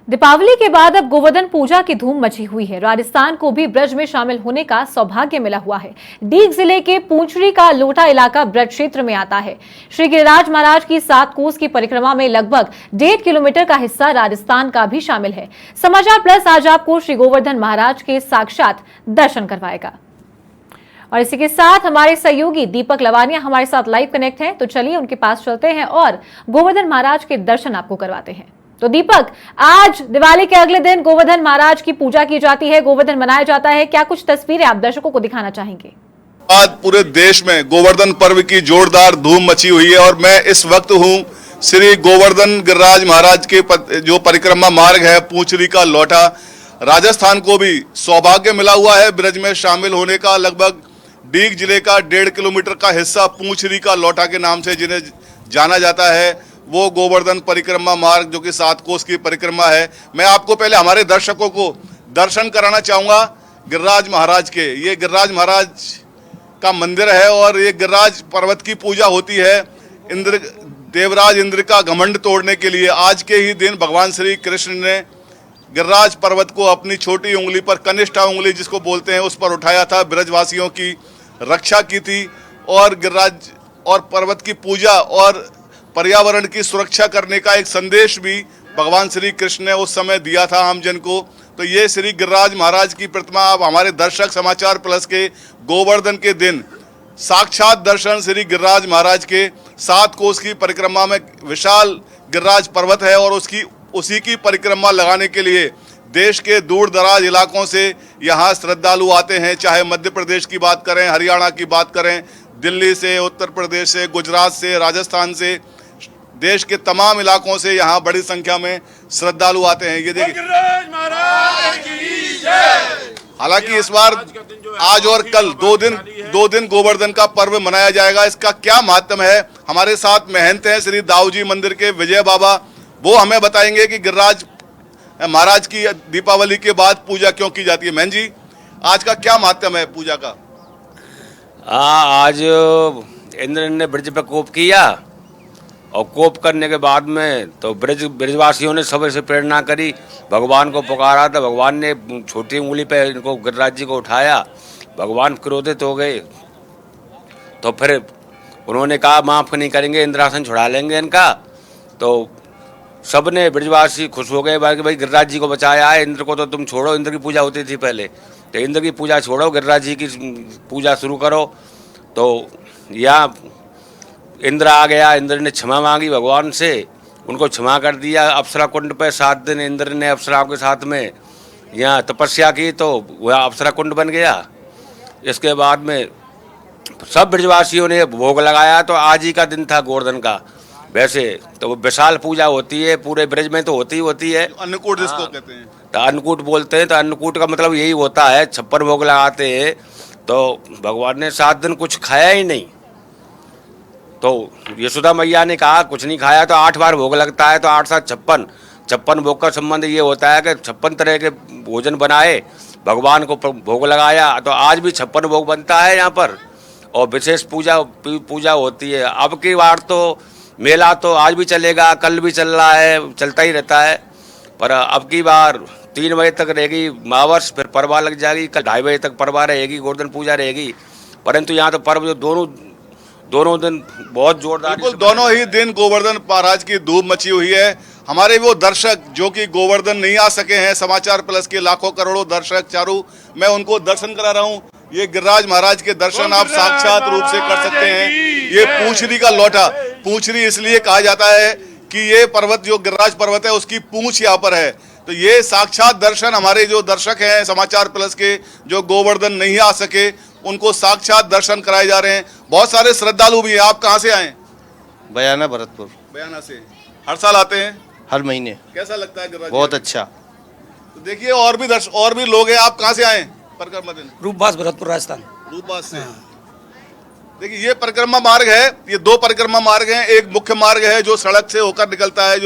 दीपावली के बाद अब गोवर्धन पूजा की धूम मची हुई है। राजस्थान को भी ब्रज में शामिल होने का सौभाग्य मिला हुआ है। डीग जिले के पूंचरी का लोटा इलाका ब्रज क्षेत्र में आता है। श्री गिरिराज महाराज की 7 कोस की परिक्रमा में लगभग 1.5 किलोमीटर का हिस्सा राजस्थान का भी शामिल है। समाचार प्लस आज आपको श्री गोवर्धन महाराज के साक्षात दर्शन करवाएगा और इसी के साथ हमारे सहयोगी दीपक लवानिया हमारे साथ लाइव कनेक्ट हैं। तो चलिए उनके पास चलते हैं और गोवर्धन महाराज के दर्शन आपको करवाते हैं। तो दीपक, आज दिवाली के अगले दिन गोवर्धन महाराज की पूजा की जाती है, गोवर्धन मनाया जाता है, क्या कुछ तस्वीरें आप दर्शकों को दिखाना चाहेंगे? आज पूरे देश में गोवर्धन पर्व की जोरदार धूम मची हुई है और मैं इस वक्त हूं श्री गोवर्धन गिरिराज महाराज के जो परिक्रमा मार्ग है पूंचरी का लोटा। राजस्थान को भी सौभाग्य मिला हुआ है ब्रज में शामिल होने का। लगभग डीग जिले का 1.5 किलोमीटर का हिस्सा पूंचरी का लोटा के नाम से जिन्हें जाना जाता है, वो गोवर्धन परिक्रमा मार्ग जो कि 7 कोस की परिक्रमा है। मैं आपको पहले हमारे दर्शकों को दर्शन कराना चाहूँगा गिरिराज महाराज के। ये गिरिराज महाराज का मंदिर है और ये गिरिराज पर्वत की पूजा होती है। देवराज इंद्र का घमंड तोड़ने के लिए आज के ही दिन भगवान श्री कृष्ण ने गिरिराज पर्वत को अपनी छोटी उंगली पर, कनिष्ठा उंगली जिसको बोलते हैं, उस पर उठाया था, ब्रजवासियों की रक्षा की थी और गिरिराज और पर्वत की पूजा और पर्यावरण की सुरक्षा करने का एक संदेश भी भगवान श्री कृष्ण ने उस समय दिया था आम जन को। तो ये श्री गिरिराज महाराज की प्रतिमा आप हमारे दर्शक समाचार प्लस के गोवर्धन के दिन साक्षात दर्शन श्री गिरिराज महाराज के 7 कोस की परिक्रमा में विशाल गिरिराज पर्वत है और उसी की परिक्रमा लगाने के लिए देश के दूर दराज इलाकों से यहाँ श्रद्धालु आते हैं। चाहे मध्य प्रदेश की बात करें, हरियाणा की बात करें, दिल्ली से, उत्तर प्रदेश से, गुजरात से, राजस्थान से, देश के तमाम इलाकों से यहाँ बड़ी संख्या में श्रद्धालु आते हैं। ये देखिए, हालांकि इस बार आज और कल 2 दिन गोवर्धन का पर्व मनाया जाएगा। इसका क्या महत्व है, हमारे साथ महंत हैं श्री दाऊजी मंदिर के विजय बाबा, वो हमें बताएंगे कि गिरिराज महाराज की दीपावली के बाद पूजा क्यों की जाती है। महंत जी, आज का क्या महत्व है पूजा का? आज इंद्र ने ब्रज पर कोप किया और कोप करने के बाद में तो ब्रजवासियों ने सब से प्रेरणा करी, भगवान को पुकारा। तो भगवान ने छोटी उंगली पे इनको गिरिराज जी को उठाया। भगवान क्रोधित हो गए तो फिर उन्होंने कहा माफ़ नहीं करेंगे, इंद्रासन छुड़ा लेंगे इनका। तो सब ने ब्रजवासी खुश हो गए कि भाई गिरिराज जी को बचाया है, इंद्र को तो तुम छोड़ो। इंद्र की पूजा होती थी पहले, तो इंद्र की पूजा छोड़ो, गिरिराज जी की पूजा शुरू करो। तो यहाँ इंद्र आ गया, इंद्र ने क्षमा मांगी भगवान से, उनको क्षमा कर दिया। अप्सरा कुंड पे 7 दिन इंद्र ने अप्सराओं के साथ में यहाँ तपस्या की तो वह अप्सरा कुंड बन गया। इसके बाद में सब ब्रजवासियों ने भोग लगाया। तो आज ही का दिन था गोवर्धन का। वैसे तो विशाल पूजा होती है, पूरे ब्रज में तो होती है। अन्नकूट जिसको कहते हैं, तो अन्नकूट बोलते हैं। तो अन्नकूट का मतलब यही होता है, 56 भोग लगाते हैं। तो भगवान ने 7 दिन कुछ खाया ही नहीं। तो यशोदा मैया ने कहा कुछ नहीं खाया, तो 8 बार भोग लगता है। तो 8 7 56 भोग का संबंध ये होता है कि 56 तरह के भोजन बनाए, भगवान को भोग लगाया। तो आज भी 56 भोग बनता है यहाँ पर और विशेष पूजा होती है। अब की बार तो मेला तो आज भी चलेगा, कल भी चल रहा है, चलता ही रहता है। पर अब की बार 3 बजे तक रहेगी महावर्ष, फिर परवा लग जाएगी। कल 2:30 बजे तक परवा रहेगी, गोवर्धन पूजा रहेगी। परंतु यहाँ तो पर्व जो दोनों दिन बहुत जोरदार, बिल्कुल दोनों ही दिन गोवर्धन महाराज की धूम मची हुई है। हमारे वो दर्शक जो कि गोवर्धन नहीं आ सके हैं, समाचार प्लस के लाखों करोड़ों दर्शक चारों, मैं उनको दर्शन करा रहा हूँ। ये गिरिराज महाराज के दर्शन आप साक्षात रूप से कर सकते हैं। ये पूंचरी का लोटा, पूंचरी इसलिए कहा जाता है कि ये पर्वत जो गिरिराज पर्वत है उसकी पूंछ यहाँ पर है। तो ये साक्षात दर्शन हमारे जो दर्शक हैं समाचार प्लस के, जो गोवर्धन नहीं आ सके, उनको साक्षात दर्शन कराए जा रहे हैं। बहुत सारे श्रद्धालु भी हैं। आप कहाँ से आए? बयाना, भरतपुर। बयाना से। हर साल आते हैं? हर महीने। कैसा लगता है गिरिराज? बहुत अच्छा। तो देखिए और भी लोग हैं। आप कहाँ से आए? परिक्रमा दिन? रूपबास, भरतपुर, राजस्थान। रूपबास से। देखिए ये परिक्रमा मार्ग है, ये 2 परिक्रमा मार्ग हैं। एक मुख्य मार्ग है जो सड़क से होकर निकलता है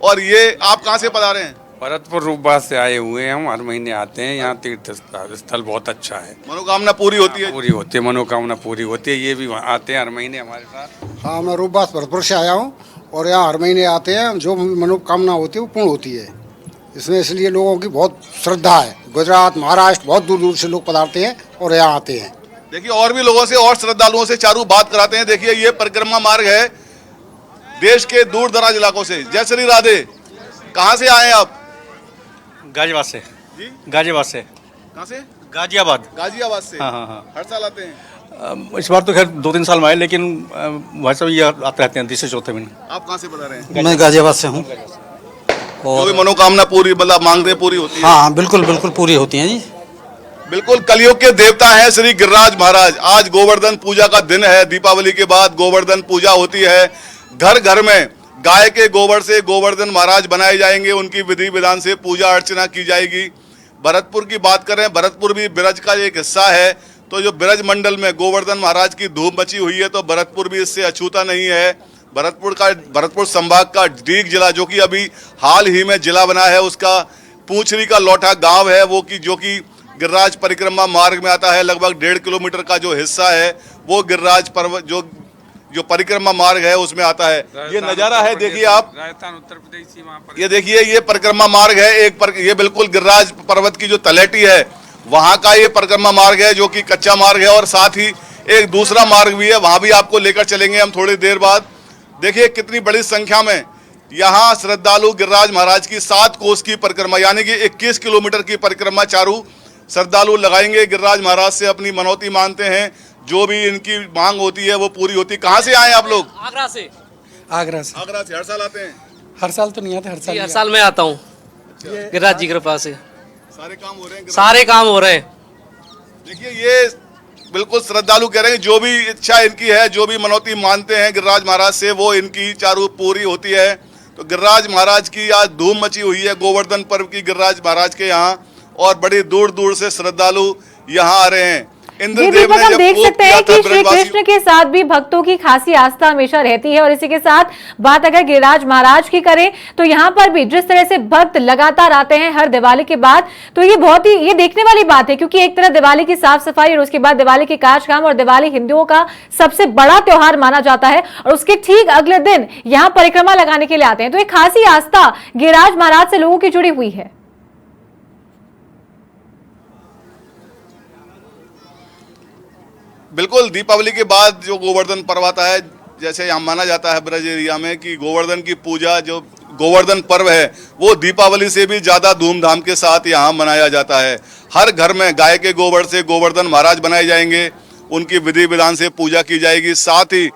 और ये आप कहाँ से पधारे हैं? भरतपुर रूपबास से आए हुए हैं हम, हर महीने आते हैं। यहाँ तीर्थ स्थल बहुत अच्छा है। मनोकामना पूरी होती है? पूरी होती है, मनोकामना पूरी होती है। ये भी आते हैं हर महीने हमारे साथ। हाँ, मैं रूपबास भरतपुर से आया हूँ और यहाँ हर महीने आते हैं। जो मनोकामना होती है वो पूर्ण होती है। इसमें इसलिए लोगों की बहुत श्रद्धा है। गुजरात, महाराष्ट्र, बहुत दूर दूर से लोग पधारते हैं और यहाँ आते हैं। देखिए और भी लोगों से और श्रद्धालुओं से चारू बात कराते हैं। देखिए ये परिक्रमा मार्ग है देश के दूर दराज इलाकों से। जय श्री राधे, कहाँ से आए आप? गाजियाबाद से। जी? गाजियाबाद से। कहाँ से? गाजियाबाद। गाजियाबाद से। हाँ। हर साल आते हैं? इस बार तो खैर 2-3 साल में आए, लेकिन भाई साहब ये आते रहते हैं तीसरे चौथे महीने। आप कहाँ से बता रहे हैं? मैं गाजियाबाद से हूँ। जो भी मनोकामना पूरी मतलब मांगते हैं पूरी होती है? हाँ बिल्कुल बिल्कुल पूरी होती हैं जी। बिल्कुल कलयुग के देवता हैं श्री गिरिराज महाराज। आज गोवर्धन पूजा का दिन है। दीपावली के बाद गोवर्धन पूजा होती है। घर घर में गाय के गोबर से गोवर्धन महाराज बनाए जाएंगे। उनकी विधि विधान से पूजा अर्चना की जाएगी। भरतपुर की बात करें, भरतपुर भी ब्रज का एक हिस्सा है। तो जो ब्रज मंडल में गोवर्धन महाराज की धूम मची हुई है, तो भरतपुर भी इससे अछूता नहीं है। भरतपुर संभाग का डीग जिला जो कि अभी हाल ही में जिला बना है, उसका पूंछरी का लौठा गांव है वो जो कि गिरिराज परिक्रमा मार्ग में आता है। लगभग 1.5 किलोमीटर का जो हिस्सा है वो गिरिराज पर्वत जो परिक्रमा मार्ग है उसमें आता है। ये नज़ारा है, देखिए आप, राजस्थान उत्तर प्रदेश सीमा पर। ये देखिए ये परिक्रमा मार्ग है। ये बिल्कुल गिरिराज पर्वत की जो तलहटी है वहाँ का ये परिक्रमा मार्ग है जो कि कच्चा मार्ग है। और साथ ही एक दूसरा मार्ग भी है, वहाँ भी आपको लेकर चलेंगे हम थोड़ी देर बाद। देखिए कितनी बड़ी संख्या में यहाँ श्रद्धालु गिरिराज महाराज की 7 कोस की परिक्रमा यानी कि 21 किलोमीटर की परिक्रमा चारू श्रद्धालु लगाएंगे। गिरिराज महाराज से अपनी मनौती मानते हैं, जो भी इनकी मांग होती है वो पूरी होती है। कहाँ से आए आप लोग? आगरा से। आगरा से हर साल आते हैं? हर साल तो नहीं आते, हर साल मैं आता हूँ। गिरिराज जी की कृपा से सारे काम हो रहे हैं। सारे काम हो रहे हैं। देखिए ये बिल्कुल श्रद्धालु कह रहे हैं, जो भी इच्छा इनकी है, जो भी मनौती मानते हैं गिरिराज महाराज से, वो इनकी चारू पूरी होती है। तो गिरिराज महाराज की आज धूम मची हुई है गोवर्धन पर्व की गिरिराज महाराज के यहाँ, और बड़ी दूर दूर से श्रद्धालु यहाँ आ रहे हैं। हम देख सकते हैं कि श्री कृष्ण के साथ भी भक्तों की खासी आस्था हमेशा रहती है। और इसी के साथ बात अगर गिरिराज महाराज की करें तो यहाँ पर भी जिस तरह से भक्त लगातार आते हैं हर दिवाली के बाद, तो ये बहुत ही ये देखने वाली बात है। क्योंकि एक तरह दिवाली की साफ सफाई और उसके बाद दिवाली के काजकाम, और दिवाली हिंदुओं का सबसे बड़ा त्योहार माना जाता है, और उसके ठीक अगले दिन यहाँ परिक्रमा लगाने के लिए आते हैं। तो एक खासी आस्था गिरिराज महाराज से लोगों की जुड़ी हुई है। बिल्कुल दीपावली के बाद जो गोवर्धन पर्व आता है, जैसे यहाँ माना जाता है ब्रज एरिया में कि गोवर्धन की पूजा जो गोवर्धन पर्व है वो दीपावली से भी ज़्यादा धूमधाम के साथ यहाँ मनाया जाता है। हर घर में गाय के गोबर से गोवर्धन महाराज बनाए जाएंगे, उनकी विधि विधान से पूजा की जाएगी। साथ ही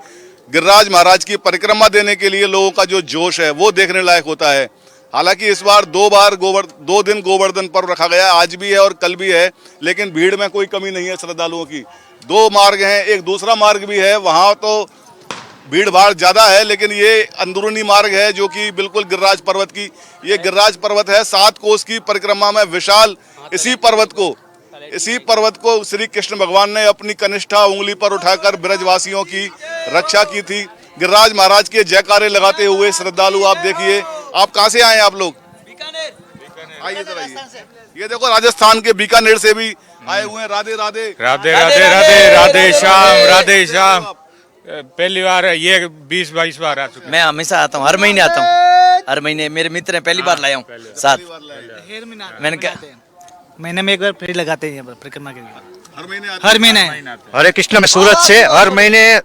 गिरिराज महाराज की परिक्रमा देने के लिए लोगों का जो जोश है वो देखने लायक होता है। हालांकि इस बार 2 दिन गोवर्धन पर्व रखा गया है, आज भी है और कल भी है, लेकिन भीड़ में कोई कमी नहीं है श्रद्धालुओं की। 2 मार्ग हैं, एक दूसरा मार्ग भी है, वहाँ तो भीड़ भाड़ ज़्यादा है, लेकिन ये अंदरूनी मार्ग है जो कि बिल्कुल गिरिराज पर्वत की, ये गिरिराज पर्वत है 7 कोस की परिक्रमा में विशाल। इसी पर्वत को श्री कृष्ण भगवान ने अपनी कनिष्ठा उंगली पर उठाकर ब्रजवासियों की रक्षा की थी। गिरिराज महाराज के जयकारे लगाते हुए श्रद्धालु आप देखिए। आप कहाँ से आए हैं आप लोग? आइए इधर आइए। ये देखो राजस्थान के बीकानेर से भी आए हुए हैं। राधे राधे राधे राधे राधे राधे श्याम, राधे श्याम। पहली बार ये 20-22 बार आ चुके। मैं हमेशा आता हूँ, हर महीने आता हूँ। हर महीने मेरे मित्र हैं, पहली बार लाया हूँ साथ। मैंने क्या महीने में एक बार फिर लगाते हैं परिक्रमा के लिए। हर महीने हरे कृष्ण में सूरत से हर महीने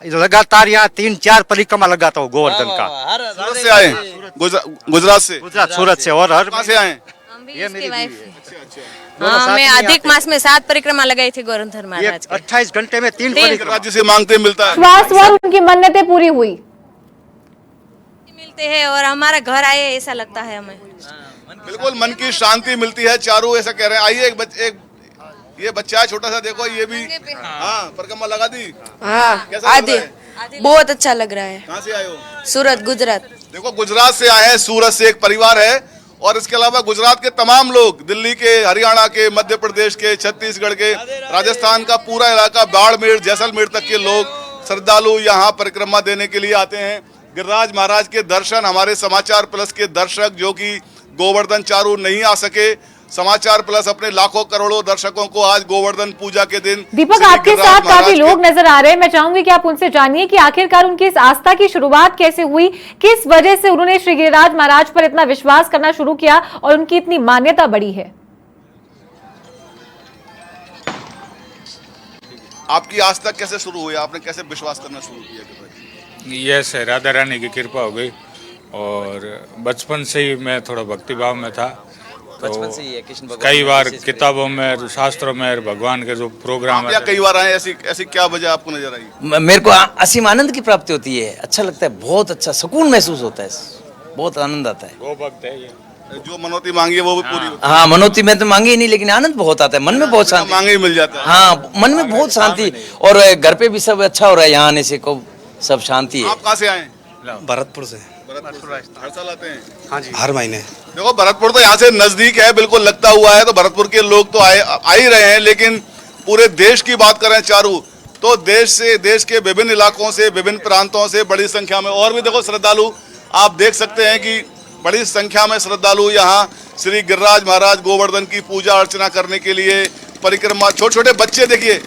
लगातार यहाँ 3-4 परिक्रमा लगाता हूँ गोवर्धन का। सूरत से आए? गुजरात से? गुजरात सूरत से। और हर कहाँ से आए? ये मेरी वाइफ है। हाँ, मैं अधिक मास में 7 परिक्रमा लगाई थी गोवर्धन महाराज की। 28 घंटे में 3 परिक्रमा। राज्य से मांगते मिलता है। श्वास उनकी मन्नतें पूरी हुई मिलते हैं और हमारा घर आए ऐसा लगता है हमें। बिल्कुल मन की शांति मिलती है। चारों ऐसा कह रहे हैं। आइए एक ये बच्चा है छोटा सा, देखो ये भी हाँ परिक्रमा लगा दी। हाँ कैसा लग रहा है? बहुत अच्छा लग रहा है। कहाँ से आए हो? सूरत, गुजरात। देखो गुजरात से आए हैं, सूरत से एक परिवार है, और इसके अलावा गुजरात के तमाम लोग, दिल्ली के, हरियाणा के, मध्य प्रदेश के, छत्तीसगढ़ के, राजस्थान का पूरा इलाका, बाड़मेर जैसलमेर तक के लोग श्रद्धालु यहाँ परिक्रमा देने के लिए आते हैं। गिरिराज महाराज के दर्शन हमारे समाचार प्लस के दर्शक जो कि गोवर्धन चारू नहीं आ सके, समाचार प्लस अपने लाखों करोड़ों दर्शकों को आज गोवर्धन पूजा के दिन दीपक, श्री आपके गिरिराज साथ महाराज काफी के- लोग नजर आ रहे हैं। मैं चाहूंगी कि आप उनसे जानिए कि आखिरकार उनकी इस आस्था की शुरुआत कैसे हुई, किस वजह से उन्होंने श्री गिरिराज महाराज पर इतना विश्वास करना शुरू किया और उनकी इतनी मान्यता बढ़ी है। आपकी आस्था कैसे शुरू हुई, आपने कैसे विश्वास करना शुरू किया? ये से राधा रानी की कृपा हो गई और बचपन से ही मैं थोड़ा भक्ति भाव में था। बचपन से ही है कृष्ण भगवान कई ने बार विशेष किताबों में, शास्त्रों में भगवान के जो प्रोग्राम आप यहाँ है, कई बार आए, ऐसी ऐसी क्या वजह आपको नजर आई? मेरे को असीम आनंद की प्राप्ति होती है, अच्छा लगता है, बहुत अच्छा सुकून महसूस होता है, बहुत आनंद आता है। वो भक्त है ये। जो मनोती मांगी है वो भी पूरी होती हाँ, मनोती में तो मांगी ही नहीं, लेकिन आनंद बहुत आता है, मन में बहुत है, शांति। मांगे ही मिल जाता है। हाँ, मन में बहुत शांति, और घर पे भी सब अच्छा हो रहा है, यहाँ आने से को सब शांति है। आप कहाँ से आए? भरतपुर से। भरतपुर से। हर साल आते हैं? हाँ जी, हर महीने। देखो भरतपुर तो यहाँ से नजदीक है, बिल्कुल लगता हुआ है, तो भरतपुर के लोग तो आ ही रहे हैं, लेकिन पूरे देश की बात करें चारू, तो देश के विभिन्न इलाकों से, विभिन्न प्रांतों से बड़ी संख्या में और भी देखो श्रद्धालु आप देख सकते हैं कि बड़ी संख्या में श्रद्धालु यहाँ श्री गिरिराज महाराज गोवर्धन की पूजा अर्चना करने के लिए परिक्रमा, छोटे छोटे बच्चे देखिए,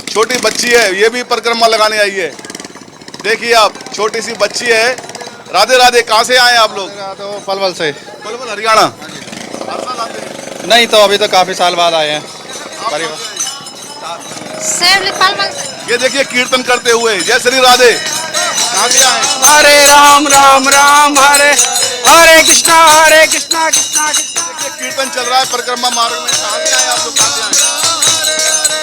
छोटी बच्ची है ये भी परिक्रमा लगाने आई है, देखिए आप, छोटी सी बच्ची है। राधे राधे, कहाँ से आए आप लोग? तो पलवल से। पलवल हरियाणा। हर साल आते हैं? नहीं, तो अभी तो काफी साल बाद आए हैं। ये देखिए कीर्तन करते हुए, जय श्री राधे। कहाँ से आए? हरे राम राम राम हरे हरे कृष्णा कृष्णा कृष्णा। देखिए कीर्तन चल रहा है परिक्रमा मार्ग में। कहाँ से आए आप लोग? कहाँ से आए?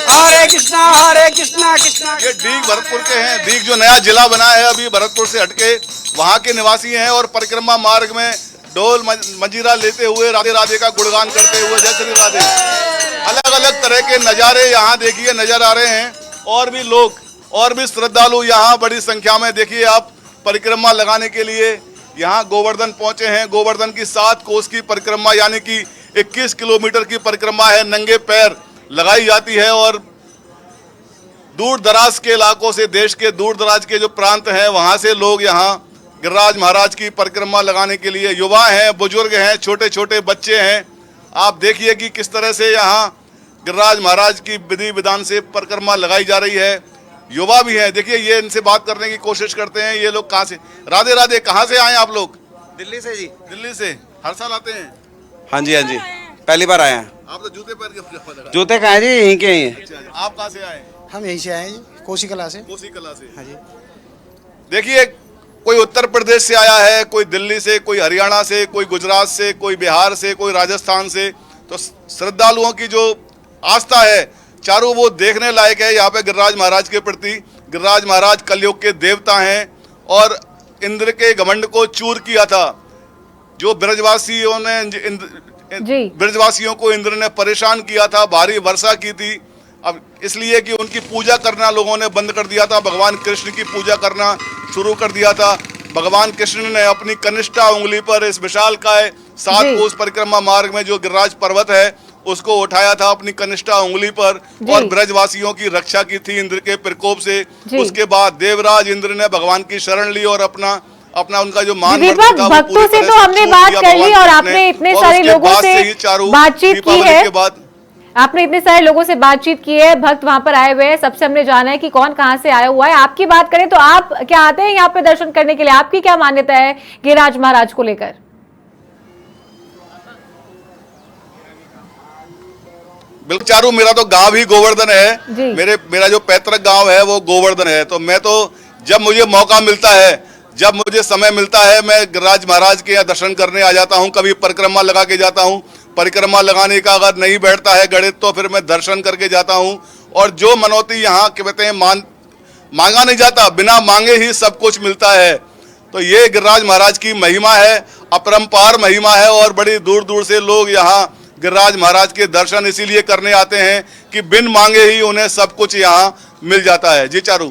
हरे कृष्णा कृष्णा। ये डीग भरतपुर के हैं। डीग जो नया जिला बना है अभी भरतपुर से हटके, वहाँ के निवासी हैं और परिक्रमा मार्ग में ढोल मंजीरा लेते हुए राधे राधे का गुणगान करते हुए, जय श्री राधे। अलग अलग तरह के नज़ारे यहाँ देखिए नजर आ रहे हैं, और भी लोग और भी श्रद्धालु यहाँ बड़ी संख्या में देखिए आप परिक्रमा लगाने के लिए यहाँ गोवर्धन पहुंचे हैं। गोवर्धन की 7 कोस की परिक्रमा यानी कि 21 किलोमीटर की परिक्रमा है, नंगे पैर लगाई जाती है और दूर दराज के इलाकों से, देश के दूर दराज के जो प्रांत हैं वहाँ से लोग यहाँ गिरिराज महाराज की परिक्रमा लगाने के लिए, युवा हैं, बुजुर्ग हैं, छोटे छोटे बच्चे हैं। आप देखिए कि किस तरह से यहाँ गिरिराज महाराज की विधि विधान से परिक्रमा लगाई जा रही है। युवा भी हैं, देखिए ये इनसे बात करने की कोशिश करते हैं। ये लोग कहाँ से? राधे राधे, कहाँ से आए आप लोग? दिल्ली से जी। दिल्ली से। हर साल आते हैं? हाँ जी, हाँ जी, पहली बार आए हैं। आप तो जूते पहन के पूजा लगा। जूते कहाँ हैं जी? यहीं के हैं। अच्छा, आप कहाँ से आए? हम यहीं से आए हैं, कोसी कला से। कोसी कला से। हाँ जी। देखिए कोई उत्तर प्रदेश से आया है, कोई दिल्ली से, कोई हरियाणा से, कोई गुजरात से, कोई बिहार से, कोई राजस्थान से। तो श्रद्धालुओं की जो आस्था है चारों वो देखने लायक है यहाँ पे गिरिराज महाराज के प्रति। गिरिराज महाराज कलयुग के देवता हैं और इंद्र के घमंड को चूर किया था। जो ब्रजवासियों ने ब्रजवासियों को इंद्र ने परेशान किया था, भारी वर्षा की थी, अब इसलिए कि उनकी पूजा करना लोगों ने बंद कर दिया था, भगवान कृष्ण की पूजा करना शुरू कर दिया था। भगवान कृष्ण ने अपनी कनिष्ठा उंगली पर इस विशालकाय 7 कोस परिक्रमा मार्ग में जो गिरिराज पर्वत है उसको उठाया था अपनी कनिष्ठा उंगली पर और ब्रजवासियों की रक्षा की थी इंद्र के प्रकोप से। उसके बाद देवराज इंद्र ने भगवान की शरण ली और अपना उनका जो मान दीपक, भक्तों से तो हमने बात कर ली और आपने इतने सारे लोगों से बातचीत की है। आपने इतने सारे लोगों से बातचीत की है, भक्त वहां पर आए हुए हैं, सबसे हमने जाना है कि कौन कहां से आया हुआ है। आपकी बात करें तो आप क्या आते हैं यहाँ पे दर्शन करने के लिए? आपकी क्या मान्यता है गिरिराज महाराज को लेकर? बिल्कुल चारू, मेरा तो गांव ही गोवर्धन है। मेरा जो पैतृक गांव है वो गोवर्धन है। तो मैं तो जब मुझे मौका मिलता है, जब मुझे समय मिलता है, मैं गिरिराज महाराज के यहाँ दर्शन करने आ जाता हूँ। कभी परिक्रमा लगा के जाता हूँ। परिक्रमा लगाने का अगर नहीं बैठता है गणित तो फिर मैं दर्शन करके जाता हूँ। और जो मनौती यहाँ कहते हैं मांगा नहीं जाता, बिना मांगे ही सब कुछ मिलता है। तो ये गिरिराज महाराज की महिमा है, अपरंपार महिमा है और बड़ी दूर दूर से लोग यहाँ गिरिराज महाराज के दर्शन इसीलिए करने आते हैं कि बिन मांगे ही उन्हें सब कुछ यहाँ मिल जाता है। जी चारू।